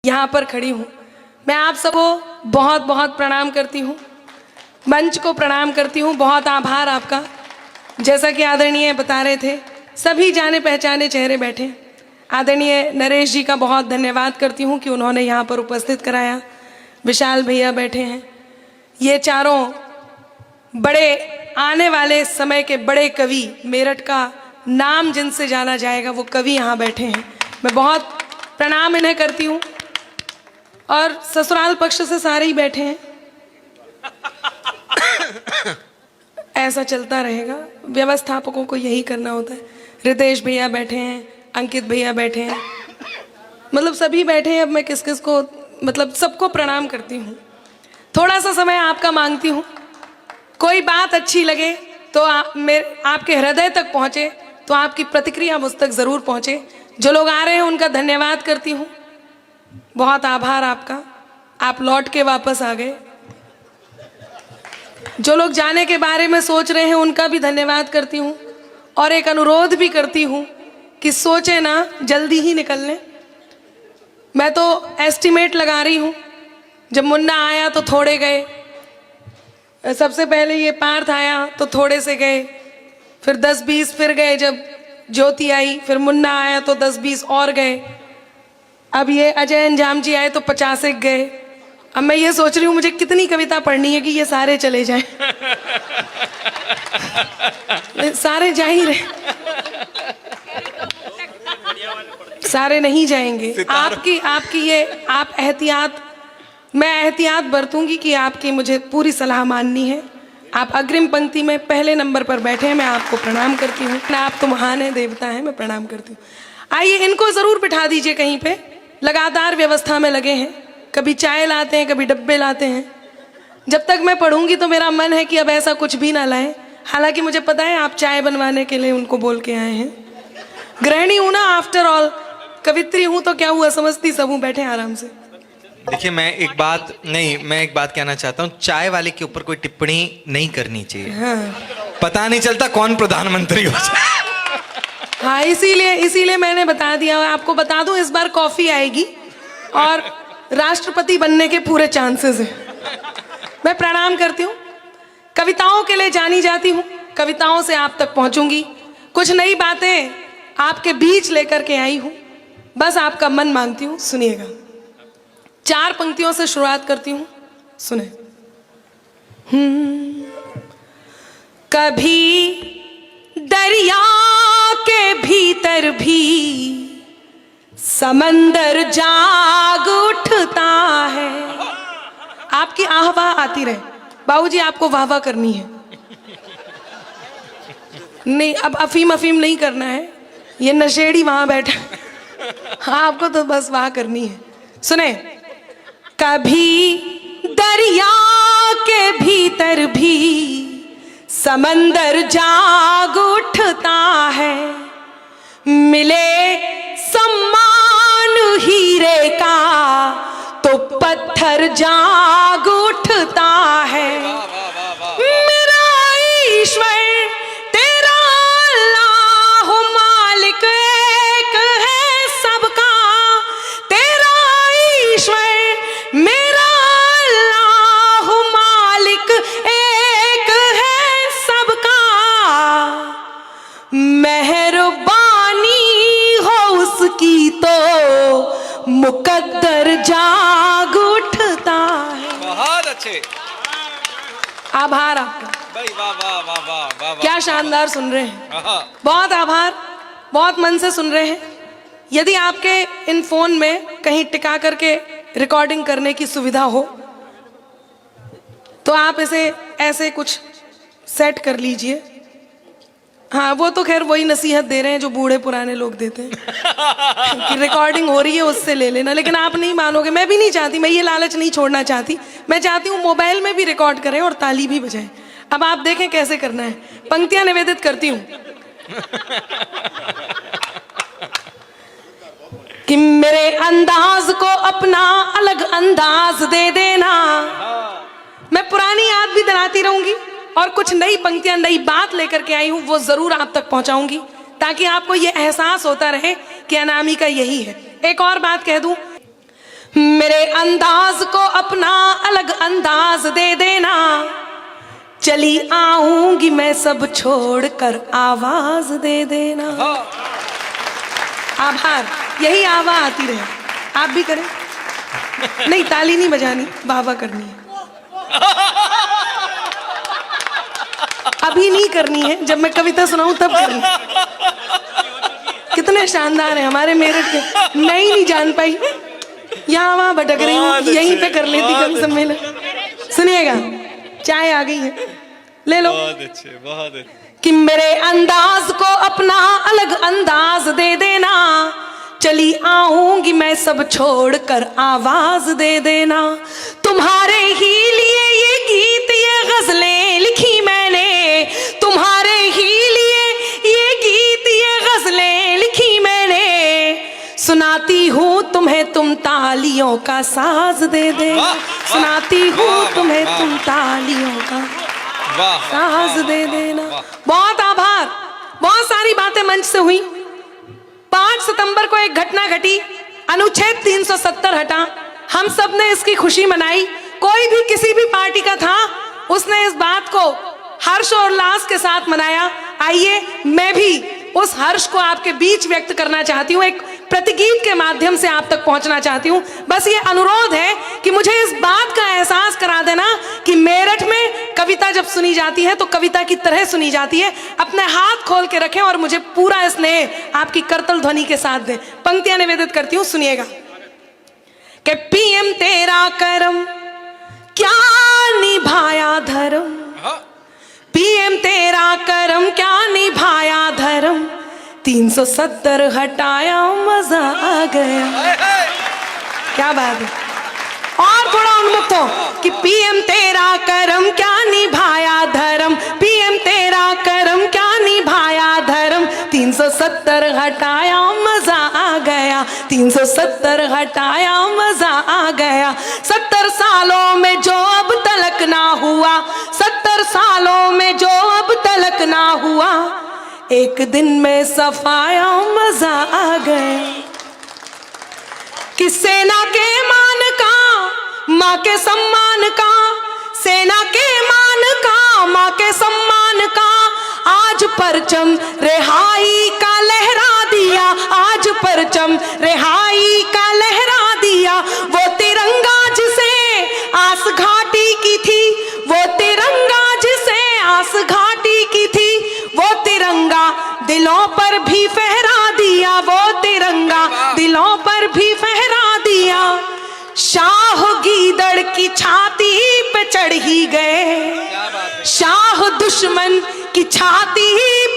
यहाँ पर खड़ी हूँ। मैं आप सबको बहुत बहुत प्रणाम करती हूँ, मंच को प्रणाम करती हूँ। बहुत आभार आपका। जैसा कि आदरणीय बता रहे थे, सभी जाने पहचाने चेहरे बैठे हैं। आदरणीय नरेश जी का बहुत धन्यवाद करती हूँ कि उन्होंने यहाँ पर उपस्थित कराया। विशाल भैया बैठे हैं। ये चारों बड़े आने वाले समय के बड़े कवि, मेरठ का नाम जिनसे जाना जाएगा वो कवि यहाँ बैठे हैं। मैं बहुत प्रणाम इन्हें करती हूँ। और ससुराल पक्ष से सारे ही बैठे हैं। ऐसा चलता रहेगा, व्यवस्थापकों को यही करना होता है। रितेश भैया बैठे हैं, अंकित भैया बैठे हैं, मतलब सभी बैठे हैं। अब मैं किस किस को, मतलब सबको प्रणाम करती हूँ। थोड़ा सा समय आपका मांगती हूँ। कोई बात अच्छी लगे तो आपके हृदय तक पहुँचे, तो आपकी प्रतिक्रिया मुझ तक ज़रूर पहुँचे। जो लोग आ रहे हैं उनका धन्यवाद करती हूँ। बहुत आभार आपका, आप लौट के वापस आ गए। जो लोग जाने के बारे में सोच रहे हैं उनका भी धन्यवाद करती हूँ। और एक अनुरोध भी करती हूँ कि सोचे ना, जल्दी ही निकल लें। मैं तो एस्टिमेट लगा रही हूँ। जब मुन्ना आया तो थोड़े गए, सबसे पहले ये पार्थ आया तो थोड़े से गए, फिर 10-20 फिर गए। जब ज्योति आई, फिर मुन्ना आया तो 10-20 और गए। अब ये अजय अंजाम जी आए तो 50 एक गए। अब मैं ये सोच रही हूँ मुझे कितनी कविता पढ़नी है कि ये सारे चले जाएं। सारे जा ही रहे, सारे नहीं जाएंगे। आपकी ये आप एहतियात, मैं एहतियात बरतूंगी कि आपकी मुझे पूरी सलाह माननी है। आप अग्रिम पंक्ति में पहले नंबर पर बैठे हैं, मैं आपको प्रणाम करती हूँ। आप तो महान है, देवता है, मैं प्रणाम करती हूँ। आइए इनको ज़रूर बिठा दीजिए कहीं पे। लगातार व्यवस्था में लगे हैं, कभी चाय लाते हैं, कभी डब्बे लाते हैं। जब तक मैं पढ़ूंगी तो मेरा मन है कि अब ऐसा कुछ भी ना लाएं। हालांकि मुझे पता है आप चाय बनवाने के लिए उनको बोल के आए हैं। गृहिणी हूँ ना, आफ्टर ऑल कवित्री हूँ तो क्या हुआ, समझती सब हूँ। बैठे आराम से। देखिए, मैं एक बात कहना चाहता हूँ। चाय वाले के ऊपर कोई टिप्पणी नहीं करनी चाहिए। हाँ, पता नहीं चलता कौन प्रधानमंत्री हो जाए। हाँ, इसीलिए मैंने बता दिया। आपको बता दूं, इस बार कॉफी आएगी और राष्ट्रपति बनने के पूरे चांसेस हैं। मैं प्रणाम करती हूँ। कविताओं के लिए जानी जाती हूँ, कविताओं से आप तक पहुँचूंगी। कुछ नई बातें आपके बीच लेकर के आई हूँ, बस आपका मन मांगती हूँ। सुनिएगा, 4 पंक्तियों से शुरुआत करती हूँ, सुने। कभी दरिया के भीतर भी समंदर जाग उठता है। आपकी आह वाह आती रहे। बाबूजी आपको वाह वाह करनी है, नहीं अब अफीम नहीं करना है। ये नशेड़ी वहां बैठा। हाँ, आपको तो बस वाह करनी है। सुने, कभी दरिया के भीतर भी समंदर जाग उठता है। मिले सम्मान हीरे का तो पत्थर जाग उठता है। मेरा ईश्वर तेरा अल्लाह मालिक एक है सबका। तेरा ईश्वर मेरा अल्लाह मालिक एक है सबका। मेहरबानी हो उसकी तो मुकद्दर जाग उठता है। बहुत अच्छे, आभार आपका भाई। वाह वाह वाह वाह वाह, क्या शानदार सुन रहे हैं। बहुत आभार, बहुत मन से सुन रहे हैं। यदि आपके इन फोन में कहीं टिका करके रिकॉर्डिंग करने की सुविधा हो तो आप इसे ऐसे कुछ सेट कर लीजिए। हाँ, वो तो खैर वही नसीहत दे रहे हैं जो बूढ़े पुराने लोग देते हैं कि रिकॉर्डिंग हो रही है उससे ले लेना। लेकिन आप नहीं मानोगे, मैं भी नहीं चाहती, मैं ये लालच नहीं छोड़ना चाहती। मैं चाहती हूँ मोबाइल में भी रिकॉर्ड करें और ताली भी बजाएं। अब आप देखें कैसे करना है। पंक्तियां निवेदित करती हूँ कि मेरे अंदाज को अपना अलग अंदाज दे देना। मैं पुरानी याद भी दिलाती रहूंगी और कुछ नई पंक्तियां, नई बात लेकर के आई हूं, वो जरूर आप तक पहुंचाऊंगी। ताकि आपको ये एहसास होता रहे कि अनामिका यही है। एक और बात कह दूं, अंदाज को अपना अलग अंदाज दे देना, चली आऊंगी मैं सब छोड़कर आवाज दे देना। आभार, यही आवाज आती रहे, आप भी करें। नहीं, ताली नहीं बजानी, वाह वाह करनी है। अभी नहीं करनी है, जब मैं कविता सुनाऊं तब करनी। कितने शानदार है हमारे मेरठ के, मैं ही नहीं जान पाई, यहाँ वहां भटक रही हूँ, यहीं पे कर लेती कवि सम्मेलन। सुनिएगा, चाय आ गई है, ले लो। बहुत अच्छे, बहुत अच्छे। कि मेरे अंदाज को अपना अलग अंदाज दे देना, चली आऊंगी मैं सब छोड़कर आवाज दे देना। तुम्हारे ही लिए ये गीत ये गजलें लिखी मैंने, तुम्हारे ही लिए ये गीत ये गजलें लिखी मैंने, सुनाती हूँ तुम्हें तुम तालियों का साज दे देना, सुनाती हूँ तुम्हें तुम तालियों का साज दे देना। बहुत आभार। बहुत सारी बातें मंच से हुई। 5 सितंबर को एक घटना घटी, अनुच्छेद 370 हटा, हम सब ने इसकी खुशी मनाई। कोई भी किसी भी पार्टी का था, उसने इस बात को हर्ष और उल्लास के साथ मनाया। आइए, मैं भी उस हर्ष को आपके बीच व्यक्त करना चाहती हूँ, एक प्रतिगीत के माध्यम से आप तक पहुंचना चाहती हूँ। बस ये अनुरोध है कि मुझे इस बात का एहसास करा देना कि मेरठ में कविता जब सुनी जाती है तो कविता की तरह सुनी जाती है। अपने हाथ खोल के रखें और मुझे पूरा स्नेह आपकी करतल ध्वनि के साथ दें। पंक्तियां निवेदित करती हूँ, सुनिएगा। कि पीएम तेरा करम क्या निभाया धर्म, पीएम तेरा करम क्या निभाया धर्म, 370 हटाया मजा आ गया। क्या बात है। और थोड़ा उन्मुक्त हो कि पीएम तेरा करम क्या निभाया धर्म, पीएम तेरा करम क्या निभाया धर्म, 370 हटाया मजा आ गया, 370 हटाया मजा आ गया। 70 सालों में जो अब तलक ना हुआ, 70 सालों में जो अब तलक ना हुआ, एक दिन में सफाया मजा आ गया। कि सेना के मान का, माँ के सम्मान का, सेना के मान का, माँ के सम्मान का, आज परचम रिहाई का लहरा दिया, आज परचम रिहाई का लहरा दिया। वो तिरंगा जिसे आस घाटी की थी, वो तिरंगा जिसे आस घाटी की थी, वो तिरंगा दिलों पर भी फहरा दिया, वो तिरंगा दिलों पर भी फहरा दिया। शाह गीदड़ की छाती पे चढ़ ही गए, शाह दुश्मन की छाती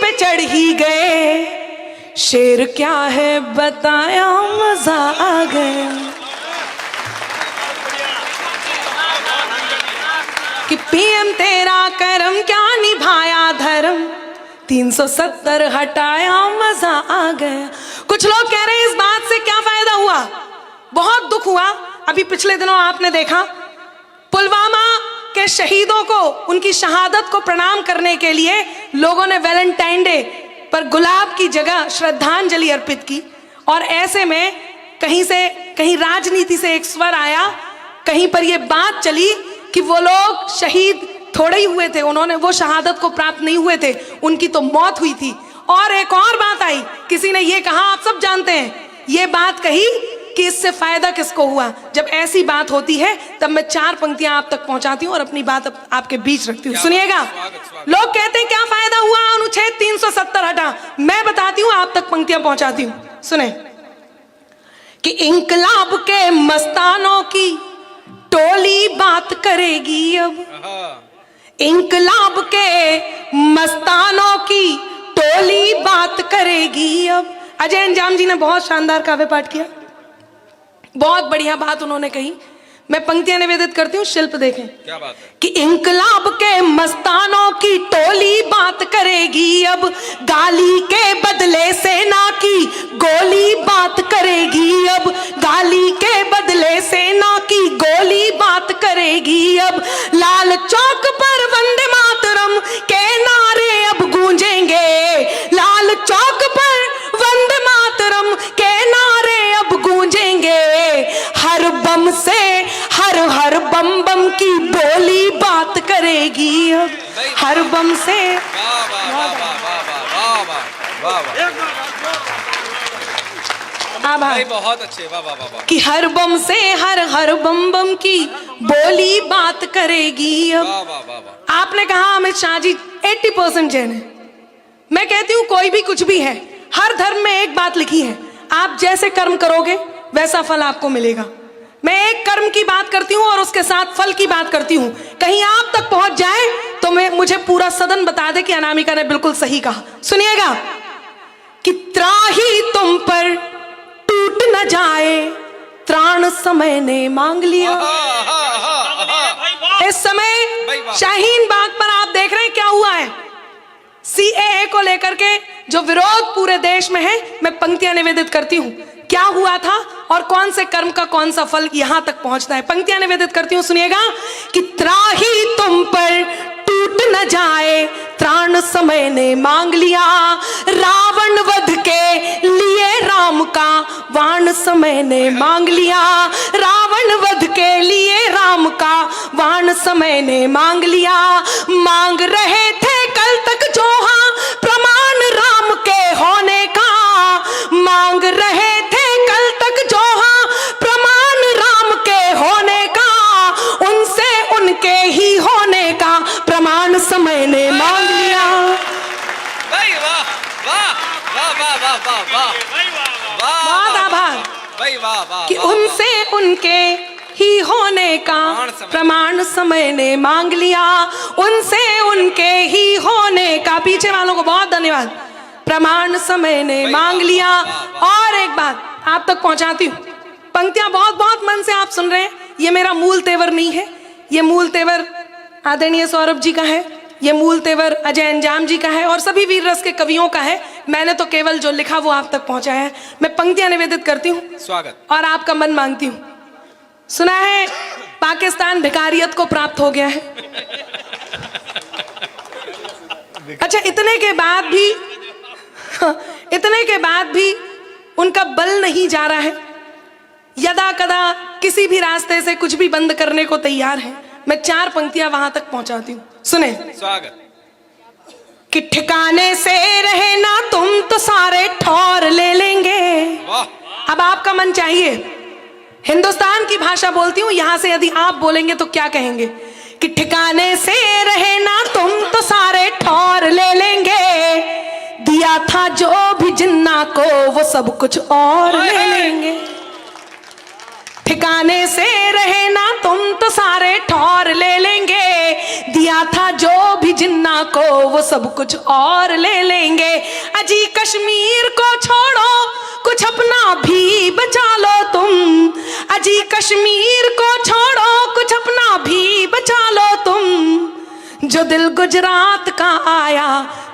पे चढ़ ही गए, शेर क्या है बताया मजा आ गया। कि पीएम तेरा करम क्या निभाया धर्म, 370 हटाया मजा आ गया। कुछ लोग कह रहे हैं इस बात से क्या फायदा हुआ, बहुत दुख हुआ। अभी पिछले दिनों आपने देखा पुलवामा के शहीदों को, उनकी शहादत को प्रणाम करने के लिए लोगों ने वैलेंटाइन डे पर गुलाब की जगह श्रद्धांजलि अर्पित की। और ऐसे में कहीं राजनीति से एक स्वर आया, कहीं पर यह बात चली कि वो लोग शहीद थोड़े ही हुए थे, उन्होंने वो शहादत को प्राप्त नहीं हुए थे, उनकी तो मौत हुई थी। और एक और बात आई, किसी ने ये कहा, आप सब जानते हैं, ये बात कही कि इससे फायदा किसको हुआ। जब ऐसी बात होती है तब मैं 4 पंक्तियां आप तक पहुंचाती हूं और अपनी बात आपके बीच रखती हूं। सुनिएगा, लोग कहते हैं क्या फायदा हुआ अनुच्छेद 370 हटा, मैं बताती हूं, आप तक पंक्तियां पहुंचाती हूं। सुने कि इंकलाब के मस्तानों की टोली बात करेगी अब, इंकलाब के मस्तानों की टोली बात करेगी अब। अजय अंजाम जी ने बहुत शानदार काव्य पाठ किया, बहुत बढ़िया बात उन्होंने कही। मैं पंक्तियां निवेदित करती हूँ, शिल्प देखें। क्या बात है। कि इंकलाब के मस्तानों की टोली बात करेगी अब, गाली के बदले सेना की गोली बात करेगी अब, गाली के बदले सेना की गोली बात करेगी अब। लाल चौक पर वंदे मातरम के नारे अब गूंजेंगे, लाल चौक पर वंदे मातरम के नारे अब गूंजेंगे। हर बम से हर हर बम बम की बोली बात करेगी अब, हर बम से। भाई बहुत अच्छे, वाह वाह वाह। कि हर बम से हर हर बम बम की बोली बात करेगी अब। वाह वाह वाह वाह। आपने कहा अमित शाह जी 80% जैन है। मैं कहती हूं कोई भी कुछ भी है, हर धर्म में एक बात लिखी है, आप जैसे कर्म करोगे वैसा फल आपको मिलेगा। मैं एक कर्म की बात करती हूं और उसके साथ फल की बात करती हूं, कहीं आप तक पहुंच जाए तो मुझे पूरा सदन बता दे कि अनामिका ने बिल्कुल सही कहा। सुनिएगा कि त्राही तुम पर टूट न जाए, त्राण समय ने मांग लिया। इस समय शाहीन बाग पर आप देख रहे हैं क्या हुआ है, सीएए को लेकर के जो विरोध पूरे देश में है। मैं पंक्तियां निवेदित करती हूं क्या हुआ था और कौन से कर्म का कौन सा फल यहां तक पहुंचता है। पंक्तियां निवेदित करती हूं, सुनिएगा कि त्राही तुम पर टूट न जाए, त्राण समय ने मांग लिया। रावण वध के लिए राम का वाण समय ने मांग लिया। रावण वध के लिए राम का वाण समय ने मांग लिया। मांग रहे थे कल तक जो हाँ प्रमाण राम के होने का, मांग रहे थे कल तक जो हाँ प्रमाण राम के होने का, उनसे उनके ही होने का प्रमाण समय ने मांग लिया। बहुत आभार कि उनसे उनके ही होने का प्रमाण समय ने मांग लिया। उनसे उनके ही होने का, पीछे वालों को बहुत धन्यवाद, प्रमाण समय ने मांग लिया। और एक बात आप तक पहुंचाती हूँ, पंक्तियां बहुत बहुत मन से आप सुन रहे हैं, ये मेरा मूल तेवर नहीं है, ये मूल तेवर आदरणीय सौरभ जी का है, ये मूल तेवर अजय अंजाम जी का है और सभी वीर रस के कवियों का है। मैंने तो केवल जो लिखा वो आप तक पहुंचाया है। मैं पंक्तियां निवेदित करती हूँ, स्वागत, और आपका मन मांगती हूँ। सुना है पाकिस्तान भिखारियत को प्राप्त हो गया है। अच्छा, इतने के बाद भी उनका बल नहीं जा रहा है, यदा कदा किसी भी रास्ते से कुछ भी बंद करने को तैयार है। मैं 4 पंक्तियां वहां तक पहुंचाती हूँ, सुने। स्वागत। कि ठिकाने से रहे ना तुम तो सारे ठौर ले लेंगे। अब आपका मन चाहिए, हिंदुस्तान की भाषा बोलती हूँ, यहां से यदि आप बोलेंगे तो क्या कहेंगे कि ठिकाने से रहे ना तुम तो सारे ठौर ले लेंगे, दिया था जो भी जिन्ना को वो सब कुछ और ले लेंगे। ठिकाने से रहे ना तुम तो सारे ठौर ले लेंगे, दिया था जो भी जिन्ना को वो सब कुछ और ले लेंगे। अजी कश्मीर को छोड़ो कुछ अपना भी बचा लो तुम, अजी कश्मीर को छोड़ो कुछ अपना भी बचा लो तुम, जो दिल गुजरात का आया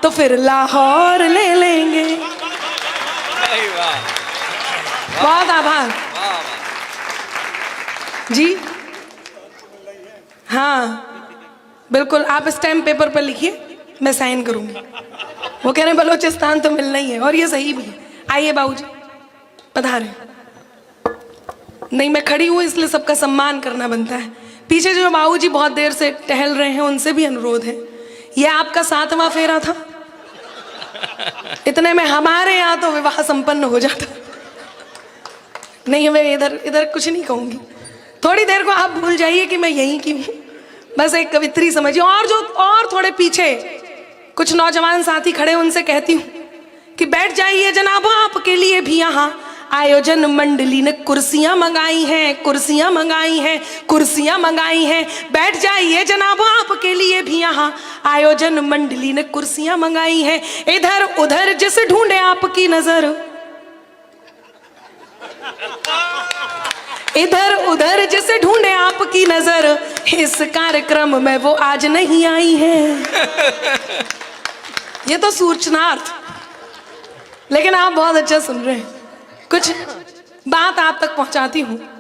तो फिर लाहौर ले लेंगे। बहुत आभार जी। हाँ बिल्कुल, आप स्टैम्प पेपर पर लिखिए, मैं साइन करूंगी। वो कह रहे हैं बलोचिस्तान तो मिलना ही है, और ये सही भी है। आइए बाबूजी पधारें। नहीं, मैं खड़ी हूँ इसलिए सबका सम्मान करना बनता है। पीछे जो बाबूजी बहुत देर से टहल रहे हैं उनसे भी अनुरोध है, ये आपका 7वां फेरा था, इतने में हमारे यहाँ तो विवाह संपन्न हो जाता। नहीं, मैं इधर कुछ नहीं कहूंगी, थोड़ी देर को आप भूल जाइए कि मैं यहीं की हूँ, बस एक कवित्री समझिए। और थोड़े पीछे कुछ नौजवान साथी खड़े, उनसे कहती हूँ कि बैठ जाइए जनाब, आपके लिए भी यहाँ आयोजन मंडली ने कुर्सियां मंगाई हैं, कुर्सियां मंगाई हैं, कुर्सियां मंगाई हैं। बैठ जाइए जनाब, आपके लिए भी यहाँ आयोजन मंडली ने कुर्सियां मंगाई हैं। इधर उधर जिस ढूंढे आपकी नजर, इधर उधर जिसे ढूंढे आपकी नजर, इस कार्यक्रम में वो आज नहीं आई है। ये तो सूचनार्थ, लेकिन आप बहुत अच्छा सुन रहे हैं। कुछ बात आप तक पहुंचाती हूं।